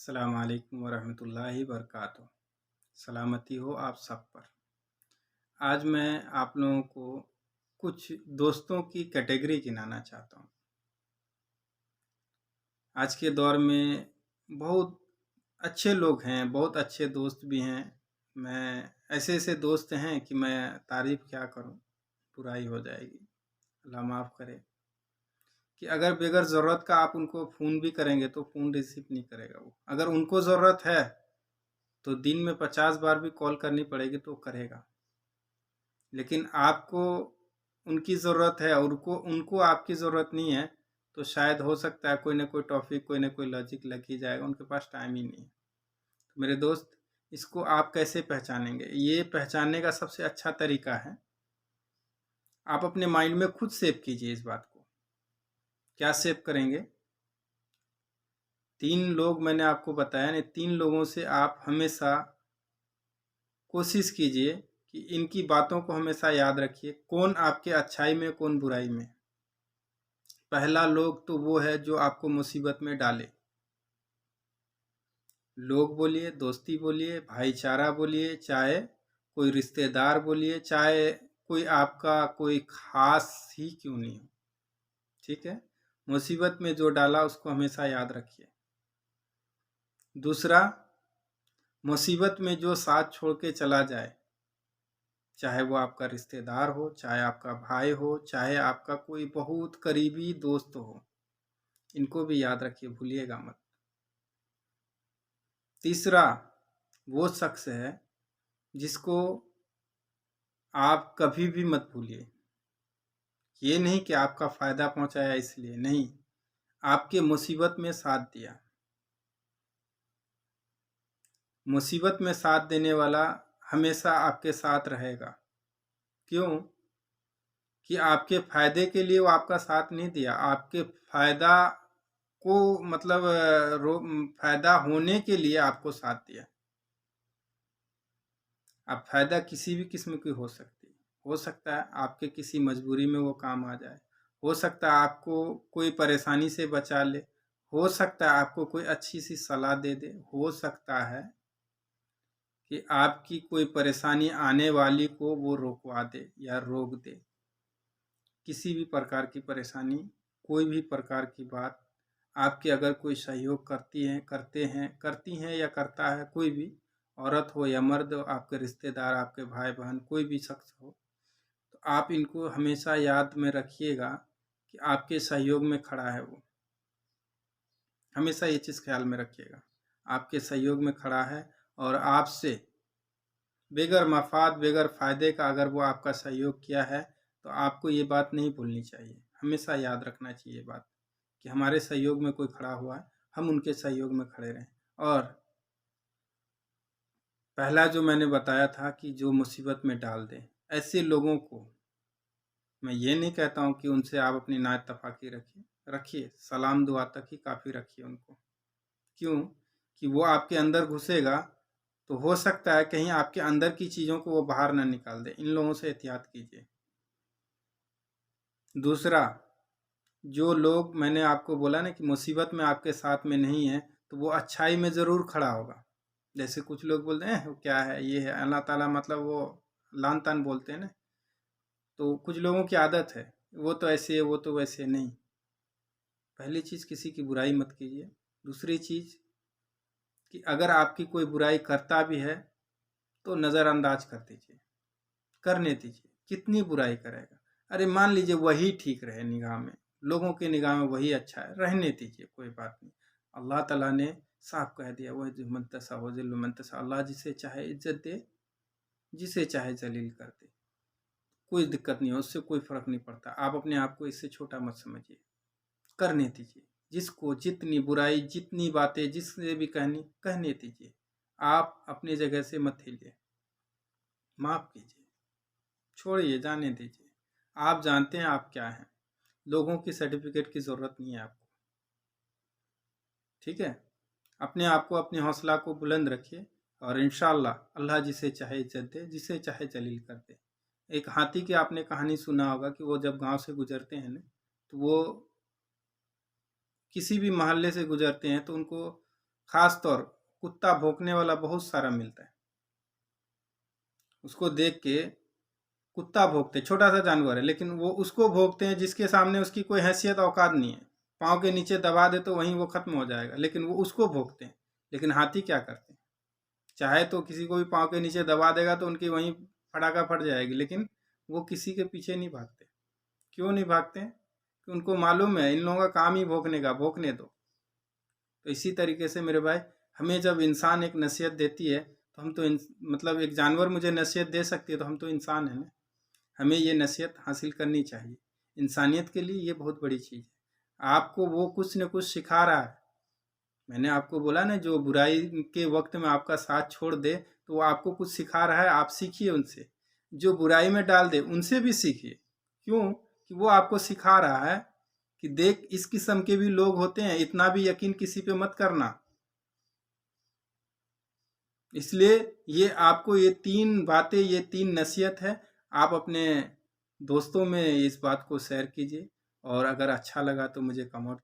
अस्सलाम वालेकुम वरहमतुल्लाहि वबरकातुहू। सलामती हो आप सब पर। आज मैं आप लोगों को कुछ दोस्तों की कैटेगरी गिनाना चाहता हूँ। आज के दौर में बहुत अच्छे लोग हैं, बहुत अच्छे दोस्त भी हैं। मैं ऐसे-ऐसे दोस्त हैं कि मैं तारीफ़ क्या करूँ, बुराई हो जाएगी। अल्लाह माफ़ करे कि अगर बगैर ज़रूरत का आप उनको फ़ोन भी करेंगे तो फ़ोन रिसीव नहीं करेगा वो। अगर उनको ज़रूरत है तो दिन में 50 बार भी कॉल करनी पड़ेगी तो करेगा। लेकिन आपको उनकी ज़रूरत है और उनको उनको आपकी ज़रूरत नहीं है, तो शायद हो सकता है कोई न कोई टॉपिक, कोई न कोई लॉजिक लग ही जाएगा, उनके पास टाइम ही नहीं है। तो मेरे दोस्त, इसको आप कैसे पहचानेंगे? ये पहचानने का सबसे अच्छा तरीका है, आप अपने माइंड में खुद सेव कीजिए इस बात को। क्या सेव करेंगे? 3 लोग मैंने आपको बताया ना, 3 लोगों से आप हमेशा कोशिश कीजिए कि इनकी बातों को हमेशा याद रखिए, कौन आपके अच्छाई में, कौन बुराई में। पहला लोग तो वो है जो आपको मुसीबत में डाले। लोग बोलिए, दोस्ती बोलिए, भाईचारा बोलिए, चाहे कोई रिश्तेदार बोलिए, चाहे कोई आपका कोई ख़ास ही क्यों नहीं हो, ठीक है? मुसीबत में जो डाला उसको हमेशा याद रखिए। दूसरा, मुसीबत में जो साथ छोड़ के चला जाए, चाहे वो आपका रिश्तेदार हो, चाहे आपका भाई हो, चाहे आपका कोई बहुत करीबी दोस्त हो, इनको भी याद रखिए, भूलिएगा मत। तीसरा, वो शख्स है जिसको आप कभी भी मत भूलिए। ये नहीं कि आपका फ़ायदा पहुँचाया इसलिए, नहीं, आपके मुसीबत में साथ दिया। मुसीबत में साथ देने वाला हमेशा आपके साथ रहेगा। क्यों? कि आपके फ़ायदे के लिए वो आपका साथ नहीं दिया, आपके फ़ायदा को मतलब फ़ायदा होने के लिए आपको साथ दिया। अब फ़ायदा किसी भी किस्म की हो सकती है। हो सकता है आपके किसी मजबूरी में वो काम आ जाए, हो सकता है आपको कोई परेशानी से बचा ले, हो सकता है आपको कोई अच्छी-सी सलाह दे दे, हो सकता है कि आपकी कोई परेशानी आने वाली को वो रुकवा दे या रोक दे। किसी भी प्रकार की परेशानी, कोई भी प्रकार की बात, आपके अगर कोई सहयोग करती हैं या करता है कोई भी, औरत हो या मर्द, आपके रिश्तेदार, आपके भाई-बहन, कोई भी शख्स हो, तो आप इनको हमेशा याद में रखिएगा कि आपके सहयोग में खड़ा है वो। हमेशा ये चीज़ ख़्याल में रखिएगा, आपके सहयोग में खड़ा है और आपसे बगैर मफ़ाद, बगैर फ़ायदे का अगर वो आपका सहयोग किया है, तो आपको ये बात नहीं भूलनी चाहिए। हमेशा याद रखना चाहिए ये बात कि हमारे सहयोग में कोई खड़ा हुआ है, हम उनके सहयोग में खड़े रहें। और पहला जो मैंने बताया था कि जो मुसीबत में डाल दें, ऐसे लोगों को मैं ये नहीं कहता हूँ कि उनसे आप अपनी नाइतफ़ाक़ी रखिए, सलाम दुआ तक ही काफ़ी रखिए उनको। क्यों? कि वो आपके अंदर घुसेगा, तो हो सकता है कहीं आपके अंदर की चीज़ों को वो बाहर ना निकाल दे। इन लोगों से एहतियात कीजिए। दूसरा, जो लोग मैंने आपको बोला ना कि मुसीबत में आपके साथ में नहीं है, तो वो अच्छाई में ज़रूर खड़ा होगा। जैसे कुछ लोग बोलते हैं, वो क्या है, ये है, अल्लाह ताला मतलब वो लान-तान बोलते हैं ना, तो कुछ लोगों की आदत है, वो तो ऐसे है, वो तो वैसे नहीं। पहली चीज़, किसी की बुराई मत कीजिए। दूसरी चीज़ कि अगर आपकी कोई बुराई करता भी है, तो नज़रअंदाज कर दीजिए, करने दीजिए, कितनी बुराई करेगा। अरे मान लीजिए वही ठीक रहे निगाह में, लोगों की निगाह में वही अच्छा है, रहने दीजिए, कोई बात नहीं। अल्लाह ताला ने साफ कह दिया, वह मन तशा वज़िल्लु मन तशा, अल्लाह जिसे चाहे इज़्ज़त दे, जिसे चाहे ज़लील कर दे। कोई दिक्कत नहीं है, उससे कोई फ़र्क नहीं पड़ता। आप अपने आप को इससे छोटा मत समझिए, करने दीजिए। जिसको जितनी बुराई, जितनी बातें जिससे भी कहने दीजिए। आप अपनी जगह से मत हिलिए, माफ़ कीजिए, छोड़िए, जाने दीजिए। आप जानते हैं आप क्या हैं, लोगों की सर्टिफ़िकेट की ज़रूरत नहीं है आपको, ठीक है? अपने आप को, अपने हौसला को बुलंद रखिए और इंशाअल्लाह अल्लाह जिसे चाहे इज़्ज़त दे, जिसे चाहे जलील कर दे। एक हाथी की आपने कहानी सुना होगा कि वो जब गाँव से गुज़रते हैं ना, तो वो किसी भी मोहल्ले से गुज़रते हैं तो उनको खास तौर कुत्ता भौंकने वाला बहुत सारा मिलता है। उसको देख के कुत्ता भौंकते, छोटा सा जानवर है लेकिन वो उसको भौंकते हैं जिसके सामने उसकी कोई हैसियत औकात नहीं है। पाँव के नीचे दबा दे तो वहीं वो खत्म हो जाएगा, लेकिन वो उसको भौंकते हैं। लेकिन हाथी क्या करते हैं, चाहे तो किसी को भी पाँव के नीचे दबा देगा तो उनकी वहीं फटाका फट जाएगी, लेकिन वो किसी के पीछे नहीं भागते। क्यों नहीं भागते हैं? कि उनको मालूम है इन लोगों का काम ही भौंकने का, भौंकने दो। तो इसी तरीके से मेरे भाई, हमें जब इंसान एक नसीहत देती है तो हम तो मतलब एक जानवर मुझे नसीहत दे सकती है तो हम तो इंसान हैं ना, हमें ये नसीहत हासिल करनी चाहिए। इंसानियत के लिए ये बहुत बड़ी चीज़ है। आपको वो कुछ न कुछ सिखा रहा है। मैंने आपको बोला ना, जो बुराई के वक्त में आपका साथ छोड़ दे तो वो आपको कुछ सिखा रहा है, आप सीखिए उनसे। जो बुराई में डाल दे उनसे भी सीखिए। क्यों? कि वो आपको सिखा रहा है कि देख, इस किस्म के भी लोग होते हैं, इतना भी यकीन किसी पे मत करना। इसलिए ये आपको ये 3 बातें, ये 3 नसीहत है। आप अपने दोस्तों में इस बात को शेयर कीजिए और अगर अच्छा लगा तो मुझे कमेंट